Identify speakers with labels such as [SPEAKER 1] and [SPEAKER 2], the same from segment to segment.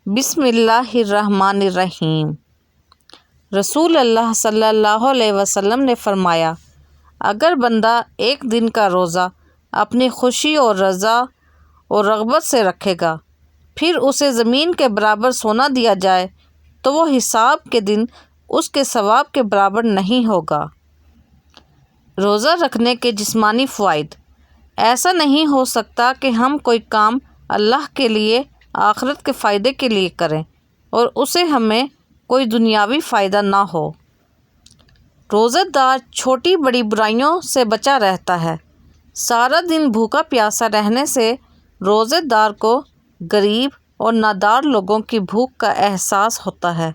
[SPEAKER 1] بسم اللہ الرحمن الرحیم۔ رسول اللہ صلی اللہ علیہ وسلم نے فرمایا، اگر بندہ ایک دن کا روزہ اپنی خوشی اور رضا اور رغبت سے رکھے گا، پھر اسے زمین کے برابر سونا دیا جائے تو وہ حساب کے دن اس کے ثواب کے برابر نہیں ہوگا۔ روزہ رکھنے کے جسمانی فوائد۔ ایسا نہیں ہو سکتا کہ ہم کوئی کام اللہ کے لیے آخرت کے فائدے کے لیے کریں اور اسے ہمیں کوئی دنیاوی فائدہ نہ ہو۔ روزہ دار چھوٹی بڑی برائیوں سے بچا رہتا ہے۔ سارا دن بھوکا پیاسا رہنے سے روزے دار کو غریب اور نادار لوگوں کی بھوک کا احساس ہوتا ہے۔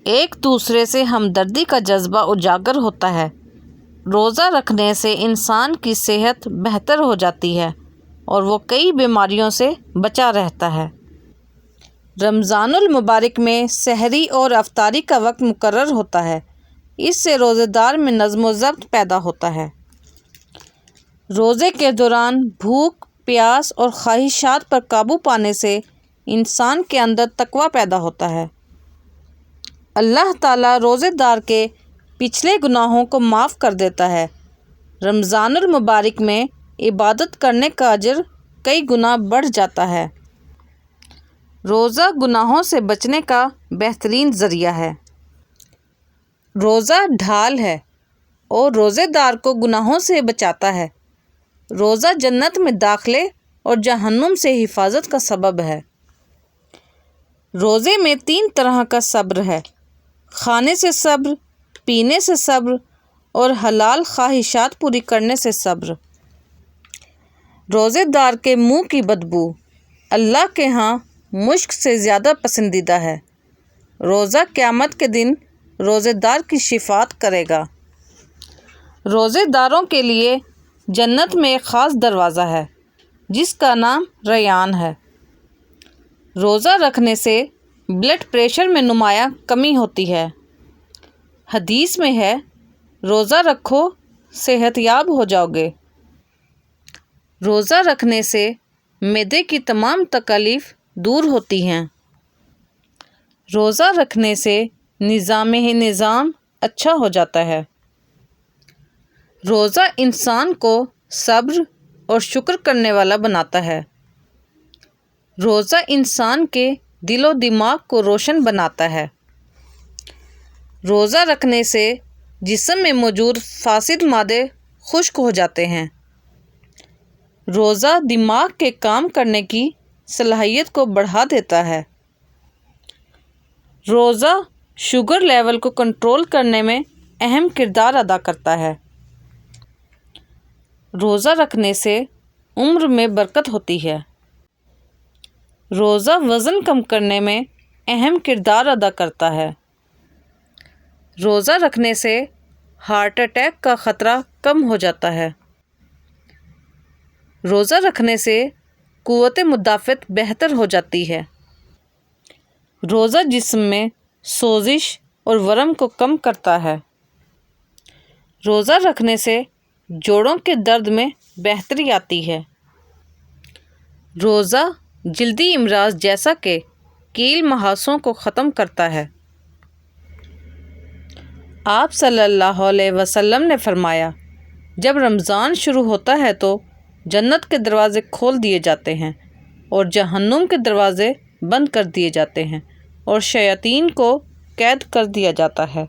[SPEAKER 1] ایک دوسرے سے ہمدردی کا جذبہ اجاگر ہوتا ہے۔ روزہ رکھنے سے انسان کی صحت بہتر ہو جاتی ہے اور وہ کئی بیماریوں سے بچا رہتا ہے۔ رمضان المبارک میں سحری اور افطاری کا وقت مقرر ہوتا ہے۔ اس سے روزے دار میں نظم و ضبط پیدا ہوتا ہے۔ روزے کے دوران بھوک، پیاس اور خواہشات پر قابو پانے سے انسان کے اندر تقویٰ پیدا ہوتا ہے۔ اللہ تعالیٰ روزے دار کے پچھلے گناہوں کو معاف کر دیتا ہے۔ رمضان المبارک میں عبادت کرنے کا اجر کئی گنا بڑھ جاتا ہے۔ روزہ گناہوں سے بچنے کا بہترین ذریعہ ہے۔ روزہ ڈھال ہے اور روزے دار کو گناہوں سے بچاتا ہے۔ روزہ جنت میں داخلے اور جہنم سے حفاظت کا سبب ہے۔ روزے میں 3 طرح کا صبر ہے: کھانے سے صبر، پینے سے صبر اور حلال خواہشات پوری کرنے سے صبر۔ روزے دار کے منہ کی بدبو اللہ کے ہاں مشک سے زیادہ پسندیدہ ہے۔ روزہ قیامت کے دن روزے دار کی شفاعت کرے گا۔ روزے داروں کے لیے جنت میں ایک خاص دروازہ ہے جس کا نام ریان ہے۔ روزہ رکھنے سے بلڈ پریشر میں نمایاں کمی ہوتی ہے۔ حدیث میں ہے، روزہ رکھو صحت یاب ہو جاؤ گے۔ روزہ رکھنے سے معدے کی تمام تکالیف دور ہوتی ہیں۔ روزہ رکھنے سے نظام اچھا ہو جاتا ہے۔ روزہ انسان کو صبر اور شکر کرنے والا بناتا ہے۔ روزہ انسان کے دل و دماغ کو روشن بناتا ہے۔ روزہ رکھنے سے جسم میں موجود فاسد مادے خشک ہو جاتے ہیں۔ روزہ دماغ کے کام کرنے کی صلاحیت کو بڑھا دیتا ہے۔ روزہ شوگر لیول کو کنٹرول کرنے میں اہم کردار ادا کرتا ہے۔ روزہ رکھنے سے عمر میں برکت ہوتی ہے۔ روزہ وزن کم کرنے میں اہم کردار ادا کرتا ہے۔ روزہ رکھنے سے ہارٹ اٹیک کا خطرہ کم ہو جاتا ہے۔ روزہ رکھنے سے قوت مدافعت بہتر ہو جاتی ہے۔ روزہ جسم میں سوزش اور ورم کو کم کرتا ہے۔ روزہ رکھنے سے جوڑوں کے درد میں بہتری آتی ہے۔ روزہ جلدی امراض جیسا کہ کیل مہاسوں کو ختم کرتا ہے۔ آپ صلی اللہ علیہ وسلم نے فرمایا، جب رمضان شروع ہوتا ہے تو جنت کے دروازے کھول دیے جاتے ہیں اور جہنم کے دروازے بند کر دیے جاتے ہیں اور شیاطین کو قید کر دیا جاتا ہے۔